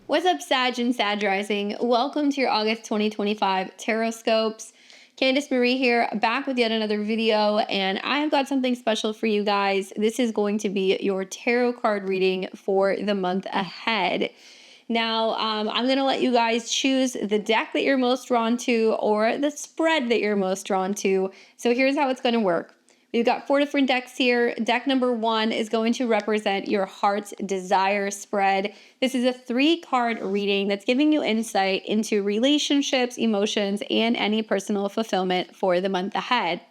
What's up, Sag and Sag Rising? Welcome to your August 2025 Tarotscopes. Candice Marie here, back with yet another video, and I have got something special for you guys. This is going to be your tarot card reading for the month ahead. Now, I'm going to let you guys choose the deck that you're most drawn to or the spread that you're most drawn to. So here's how it's going to work. We've got 4 different decks here. Deck number 1 is going to represent your heart's desire spread. This is a 3-card reading that's giving you insight into relationships, emotions, and any personal fulfillment for the month ahead.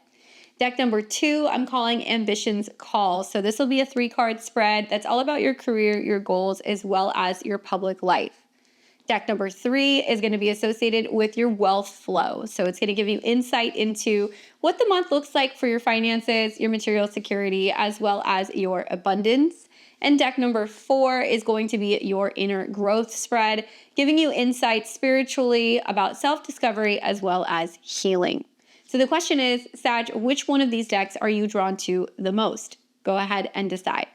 Deck number 2, I'm calling Ambition's Call. So this will be a 3-card spread that's all about your career, your goals, as well as your public life. Deck number 3 is going to be associated with your wealth flow. So it's going to give you insight into what the month looks like for your finances, your material security, as well as your abundance. And deck number 4 is going to be your inner growth spread, giving you insight spiritually about self-discovery as well as healing. So the question is, Sag, which one of these decks are you drawn to the most? Go ahead and decide.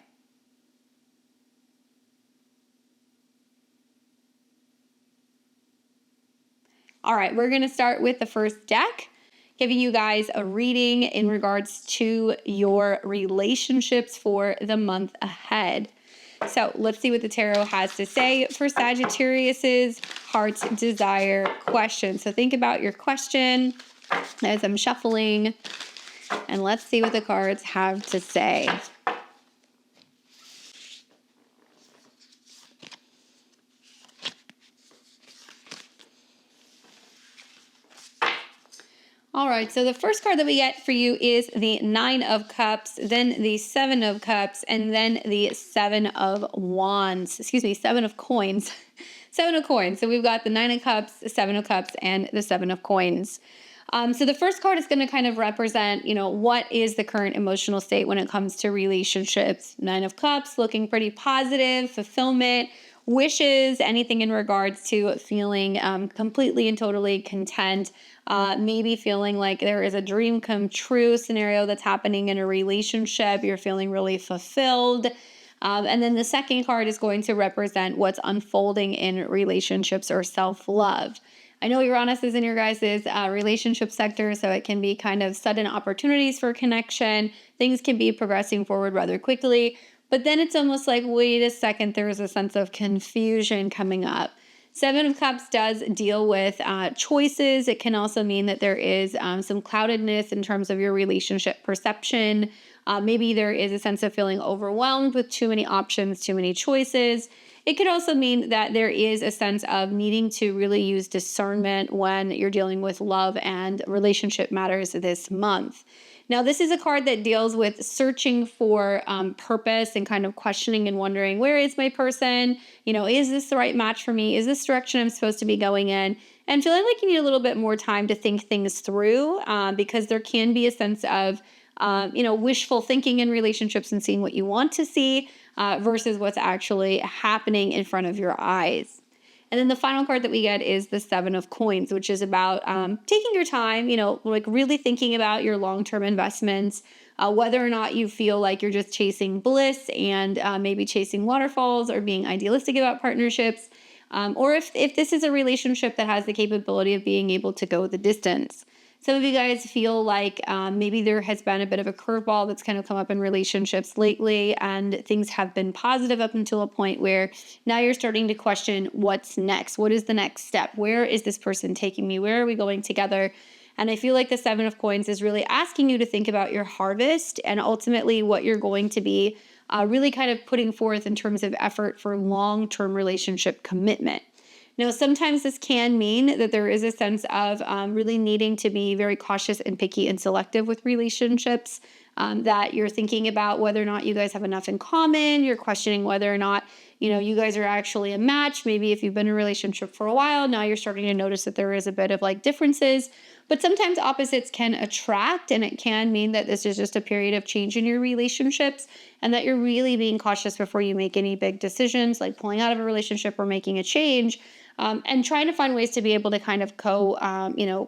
All right, we're going to start with the first deck, giving you guys a reading in regards to your relationships for the month ahead. So let's see what the tarot has to say for Sagittarius's heart's desire question. So think about your question as I'm shuffling, and let's see what the cards have to say. All right, so the first card that we get for you is the 9 of Cups, then the 7 of Cups, and then the 7 of Wands. Excuse me, 7 of Coins. 7 of Coins. So we've got the 9 of Cups, the 7 of Cups, and the 7 of Coins. So the first card is going to kind of represent, what is the current emotional state when it comes to relationships. 9 of Cups, looking pretty positive, fulfillment, wishes, anything in regards to feeling completely and totally content. Maybe feeling like there is a dream come true scenario that's happening in a relationship. You're feeling really fulfilled. And then the second card is going to represent what's unfolding in relationships or self-love. I know Uranus is in your guys' relationship sector, so it can be kind of sudden opportunities for connection. Things can be progressing forward rather quickly. But then it's almost like, wait a second, there's a sense of confusion coming up. 7 of Cups does deal with choices. It can also mean that there is some cloudedness in terms of your relationship perception. Maybe there is a sense of feeling overwhelmed with too many options, too many choices. It could also mean that there is a sense of needing to really use discernment when you're dealing with love and relationship matters this month. Now, this is a card that deals with searching for purpose and kind of questioning and wondering, where is my person? Is this the right match for me? Is this direction I'm supposed to be going in? And feeling like you need a little bit more time to think things through because there can be a sense of, wishful thinking in relationships and seeing what you want to see versus what's actually happening in front of your eyes. And then the final card that we get is the 7 of Coins, which is about taking your time, really thinking about your long-term investments, whether or not you feel like you're just chasing bliss and maybe chasing waterfalls or being idealistic about partnerships, or if this is a relationship that has the capability of being able to go the distance. Some of you guys feel like maybe there has been a bit of a curveball that's kind of come up in relationships lately, and things have been positive up until a point where now you're starting to question what's next. What is the next step? Where is this person taking me? Where are we going together? And I feel like the 7 of Coins is really asking you to think about your harvest and ultimately what you're going to be really kind of putting forth in terms of effort for long-term relationship commitment. Now, sometimes this can mean that there is a sense of really needing to be very cautious and picky and selective with relationships, that you're thinking about whether or not you guys have enough in common. You're questioning whether or not, you guys are actually a match. Maybe if you've been in a relationship for a while, now you're starting to notice that there is a bit of differences. But sometimes opposites can attract, and it can mean that this is just a period of change in your relationships and that you're really being cautious before you make any big decisions like pulling out of a relationship or making a change. and trying to find ways to be able to kind of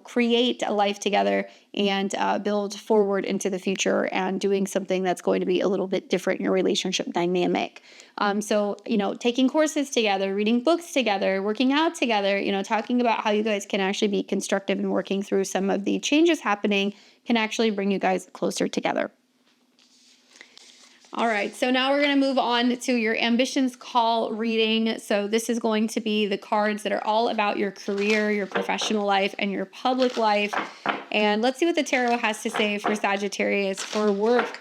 create a life together and build forward into the future and doing something that's going to be a little bit different in your relationship dynamic. So, taking courses together, reading books together, working out together, talking about how you guys can actually be constructive and working through some of the changes happening can actually bring you guys closer together. All right, so now we're going to move on to your ambitions call reading. So this is going to be the cards that are all about your career, your professional life, and your public life. And let's see what the tarot has to say for Sagittarius for work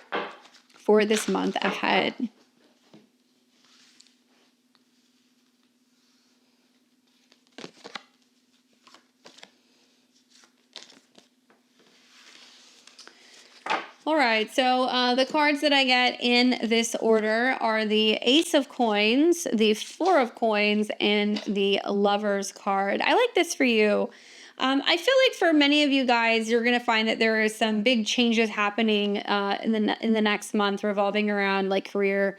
for this month ahead. All right, so the cards that I get in this order are the Ace of Coins, the Four of Coins, and the Lover's card. I like this for you. I feel like for many of you guys, you're going to find that there is some big changes happening in the next month revolving around like career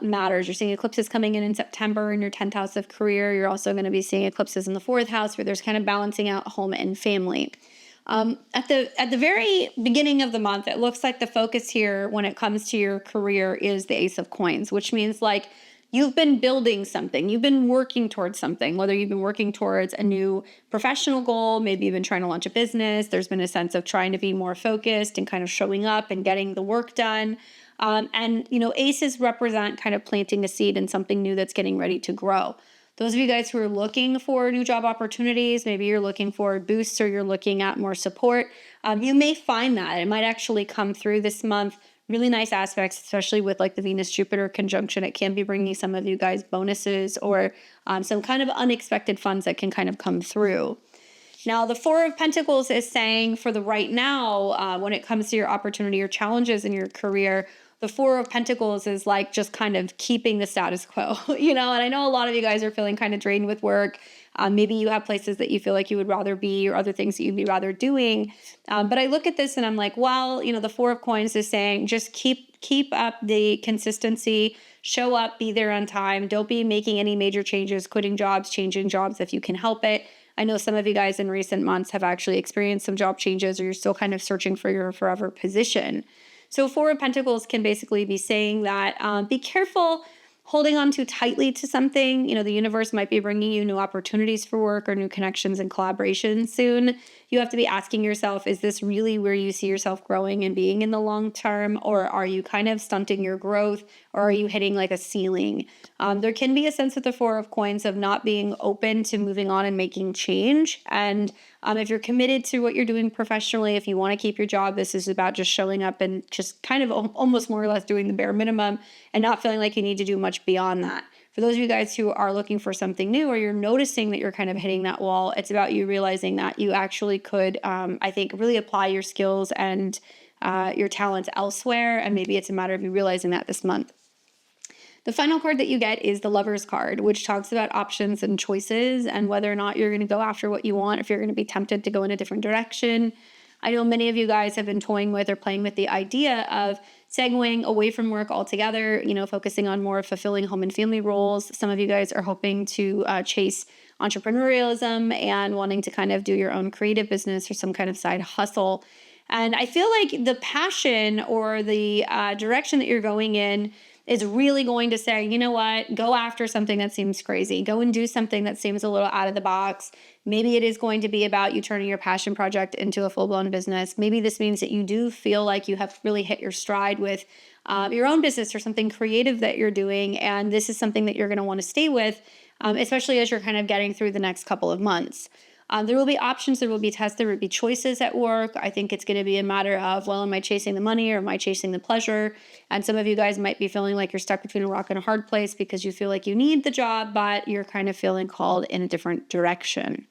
matters. You're seeing eclipses coming in September in your 10th house of career. You're also going to be seeing eclipses in the 4th house where there's kind of balancing out home and family. At the very beginning of the month, it looks like the focus here when it comes to your career is the Ace of Coins, which means like you've been building something, you've been working towards something, whether you've been working towards a new professional goal, maybe you've been trying to launch a business, there's been a sense of trying to be more focused and kind of showing up and getting the work done. Aces represent kind of planting a seed in something new that's getting ready to grow. Those of you guys who are looking for new job opportunities, maybe you're looking for boosts or you're looking at more support, you may find that. It might actually come through this month. Really nice aspects, especially with like the Venus-Jupiter conjunction. It can be bringing some of you guys bonuses or some kind of unexpected funds that can kind of come through. Now, the Four of Pentacles is saying for the right now, when it comes to your opportunity or challenges in your career, the Four of Pentacles is like just kind of keeping the status quo, and I know a lot of you guys are feeling kind of drained with work. Maybe you have places that you feel like you would rather be or other things that you'd be rather doing. But I look at this and I'm like, well, the Four of Coins is saying just keep up the consistency, show up, be there on time. Don't be making any major changes, quitting jobs, changing jobs if you can help it. I know some of you guys in recent months have actually experienced some job changes or you're still kind of searching for your forever position. So Four of Pentacles can basically be saying that be careful holding on too tightly to something. The universe might be bringing you new opportunities for work or new connections and collaborations soon. You have to be asking yourself, is this really where you see yourself growing and being in the long term? Or are you kind of stunting your growth? Or are you hitting like a ceiling? There can be a sense with the Four of Coins of not being open to moving on and making change. And if you're committed to what you're doing professionally, if you want to keep your job, this is about just showing up and just kind of almost more or less doing the bare minimum and not feeling like you need to do much beyond that. For those of you guys who are looking for something new or you're noticing that you're kind of hitting that wall, it's about you realizing that you actually could, I think, really apply your skills and your talents elsewhere. And maybe it's a matter of you realizing that this month. The final card that you get is the Lover's card, which talks about options and choices and whether or not you're going to go after what you want, if you're going to be tempted to go in a different direction. I know many of you guys have been toying with or playing with the idea of segueing away from work altogether, focusing on more fulfilling home and family roles. Some of you guys are hoping to chase entrepreneurialism and wanting to kind of do your own creative business or some kind of side hustle. And I feel like the passion or the direction that you're going in is really going to say, you know what, go after something that seems crazy. Go and do something that seems a little out of the box. Maybe it is going to be about you turning your passion project into a full-blown business. Maybe this means that you do feel like you have really hit your stride with your own business or something creative that you're doing. And this is something that you're going to want to stay with, especially as you're kind of getting through the next couple of months. There will be options, there will be tests, there will be choices at work. I think it's going to be a matter of, well, am I chasing the money or am I chasing the pleasure? And some of you guys might be feeling like you're stuck between a rock and a hard place because you feel like you need the job, but you're kind of feeling called in a different direction.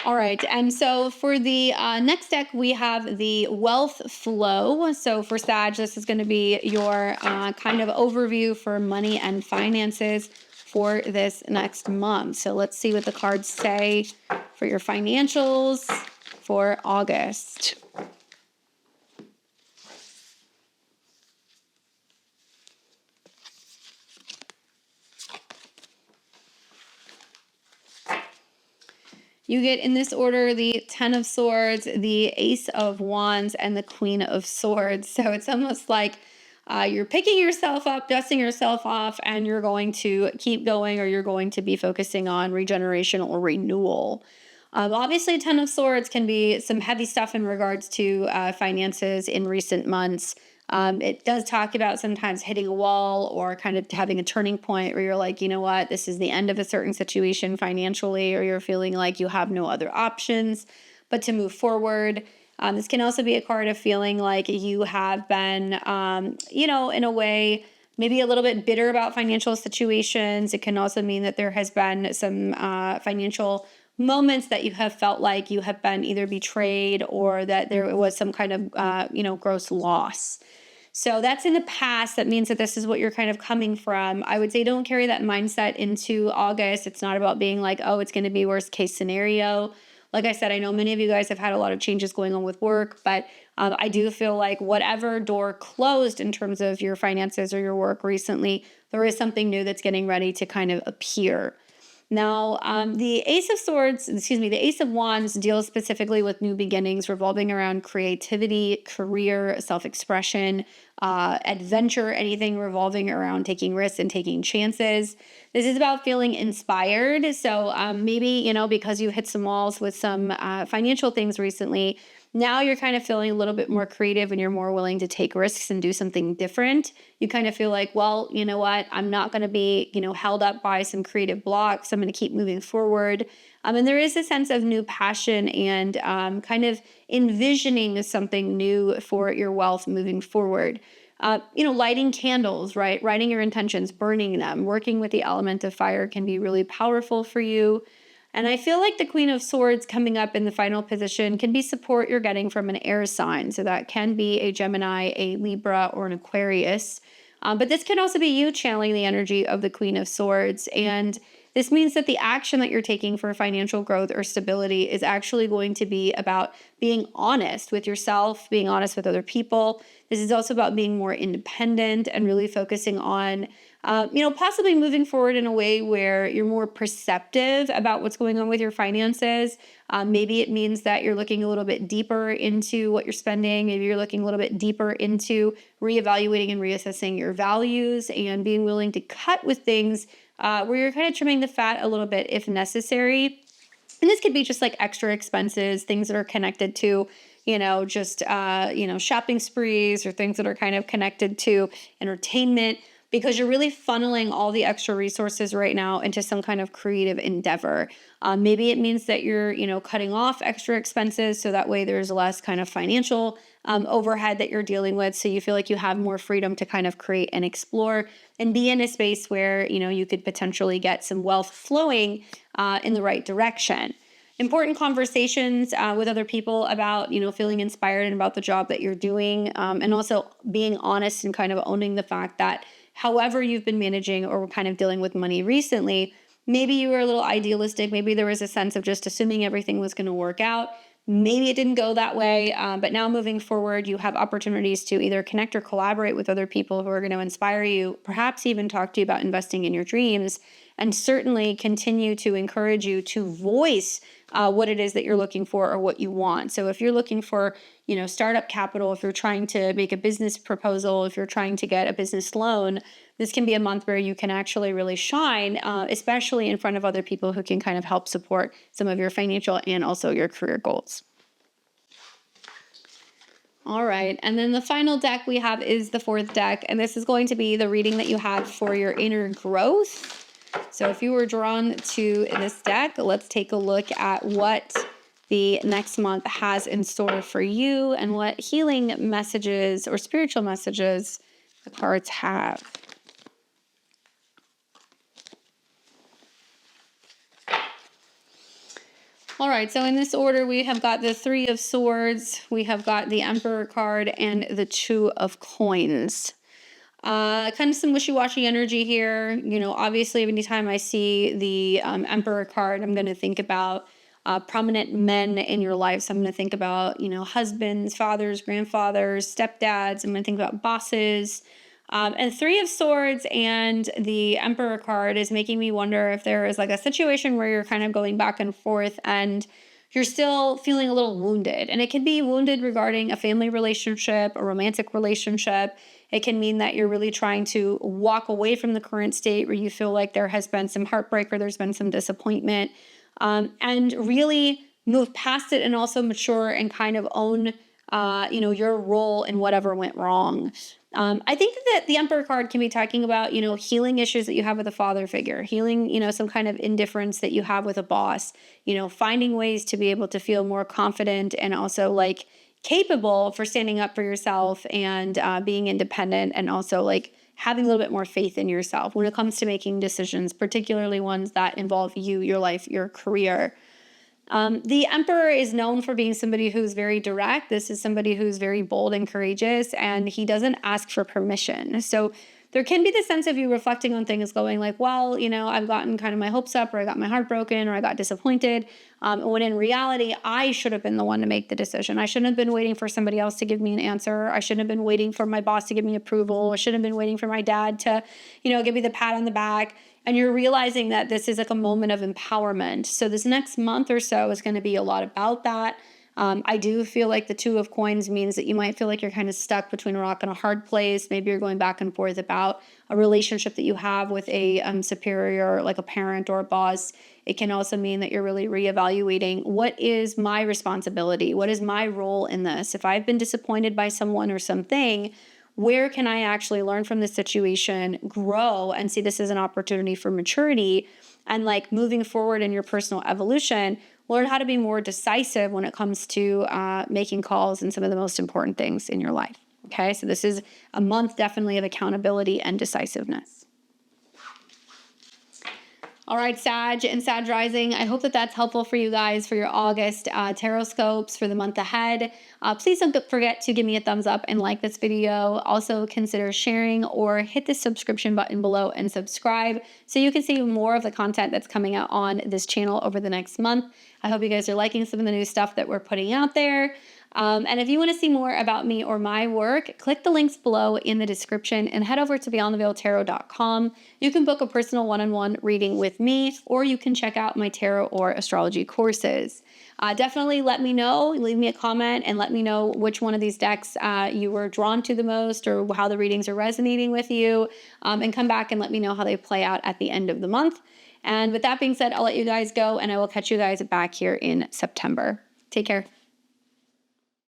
All right, and so for the next deck, we have the Wealth Flow. So for Sag, this is going to be your kind of overview for money and finances for this next month. So let's see what the cards say for your financials for August. you get in this order the Ten of Swords, the Ace of Wands, and the Queen of Swords. So it's almost like you're picking yourself up, dusting yourself off, and you're going to keep going, or you're going to be focusing on regeneration or renewal. Obviously, Ten of Swords can be some heavy stuff in regards to finances in recent months. It does talk about sometimes hitting a wall or kind of having a turning point where you're like, you know what, this is the end of a certain situation financially, or you're feeling like you have no other options but to move forward. This can also be a card of feeling like you have been, in a way, maybe a little bit bitter about financial situations. It can also mean that there has been some financial moments that you have felt like you have been either betrayed or that there was some kind of, gross loss. So that's in the past. That means that this is what you're kind of coming from. I would say don't carry that mindset into August. It's not about being like, oh, it's going to be worst case scenario. Like I said, I know many of you guys have had a lot of changes going on with work, but I do feel like whatever door closed in terms of your finances or your work recently, there is something new that's getting ready to kind of appear. Now, the Ace of Wands deals specifically with new beginnings, revolving around creativity, career, self-expression, adventure, anything revolving around taking risks and taking chances. This is about feeling inspired. So maybe, because you hit some walls with some financial things recently, now you're kind of feeling a little bit more creative and you're more willing to take risks and do something different. You kind of feel like, well, you know what? I'm not going to be, held up by some creative blocks. I'm going to keep moving forward. And there is a sense of new passion and kind of envisioning something new for your wealth moving forward. Lighting candles, right? Writing your intentions, burning them, working with the element of fire can be really powerful for you. And I feel like the Queen of Swords coming up in the final position can be support you're getting from an air sign. So that can be a Gemini, a Libra, or an Aquarius. But this can also be you channeling the energy of the Queen of Swords. And this means that the action that you're taking for financial growth or stability is actually going to be about being honest with yourself, being honest with other people. This is also about being more independent and really focusing on possibly moving forward in a way where you're more perceptive about what's going on with your finances. Maybe it means that you're looking a little bit deeper into what you're spending. Maybe you're looking a little bit deeper into reevaluating and reassessing your values and being willing to cut with things where you're kind of trimming the fat a little bit if necessary. And this could be just like extra expenses, things that are connected to shopping sprees, or things that are kind of connected to entertainment, because you're really funneling all the extra resources right now into some kind of creative endeavor. Maybe it means that you're, cutting off extra expenses so that way there's less kind of financial overhead that you're dealing with. So you feel like you have more freedom to kind of create and explore and be in a space where, you could potentially get some wealth flowing in the right direction. Important conversations with other people about, feeling inspired and about the job that you're doing, and also being honest and kind of owning the fact that however you've been managing or kind of dealing with money recently, maybe you were a little idealistic. Maybe there was a sense of just assuming everything was going to work out. Maybe it didn't go that way, but now moving forward, you have opportunities to either connect or collaborate with other people who are going to inspire you, perhaps even talk to you about investing in your dreams, and certainly continue to encourage you to voice what it is that you're looking for or what you want. So if you're looking for, startup capital, if you're trying to make a business proposal, if you're trying to get a business loan, this can be a month where you can actually really shine, especially in front of other people who can kind of help support some of your financial and also your career goals. All right. And then the final deck we have is the fourth deck. And this is going to be the reading that you have for your inner growth. So if you were drawn to this deck, let's take a look at what the next month has in store for you and what healing messages or spiritual messages the cards have. All right, so in this order, we have got the Three of Swords, we have got the Emperor card, and the Two of Coins. Kind of some wishy-washy energy here. Obviously, anytime I see the Emperor card, I'm going to think about prominent men in your life. So I'm going to think about, husbands, fathers, grandfathers, stepdads. I'm going to think about bosses. And Three of Swords and the Emperor card is making me wonder if there is like a situation where you're kind of going back and forth and you're still feeling a little wounded. And it can be wounded regarding a family relationship, a romantic relationship. It can mean that you're really trying to walk away from the current state where you feel like there has been some heartbreak or there's been some disappointment, and really move past it and also mature and kind of own, your role in whatever went wrong. I think that the Emperor card can be talking about, healing issues that you have with a father figure, healing, some kind of indifference that you have with a boss, finding ways to be able to feel more confident and also like capable for standing up for yourself and being independent, and also like having a little bit more faith in yourself when it comes to making decisions, particularly ones that involve you, your life, your career. The Emperor is known for being somebody who's very direct. This is somebody who's very bold and courageous, and he doesn't ask for permission. So there can be the sense of you reflecting on things going like, well, I've gotten kind of my hopes up, or I got my heart broken, or I got disappointed. When in reality, I should have been the one to make the decision. I shouldn't have been waiting for somebody else to give me an answer. I shouldn't have been waiting for my boss to give me approval. I shouldn't have been waiting for my dad to, give me the pat on the back. And you're realizing that this is like a moment of empowerment. So this next month or so is going to be a lot about that. I do feel like the Two of Coins means that you might feel like you're kind of stuck between a rock and a hard place. Maybe you're going back and forth about a relationship that you have with a superior, like a parent or a boss. It can also mean that you're really reevaluating, what is my responsibility? What is my role in this? If I've been disappointed by someone or something, where can I actually learn from this situation, grow, and see this as an opportunity for maturity, and like moving forward in your personal evolution, learn how to be more decisive when it comes to making calls and some of the most important things in your life. Okay, so this is a month definitely of accountability and decisiveness. All right, Sag and Sag Rising, I hope that that's helpful for you guys for your August Tarotscopes for the month ahead. Please don't forget to give me a thumbs up and like this video. Also consider sharing or hit the subscription button below and subscribe so you can see more of the content that's coming out on this channel over the next month. I hope you guys are liking some of the new stuff that we're putting out there. And if you want to see more about me or my work, click the links below in the description and head over to beyondtheveiltarot.com. You can book a personal one-on-one reading with me, or you can check out my tarot or astrology courses. Definitely let me know, leave me a comment, and let me know which one of these decks you were drawn to the most, or how the readings are resonating with you, and come back and let me know how they play out at the end of the month. And with that being said, I'll let you guys go, and I will catch you guys back here in September. Take care.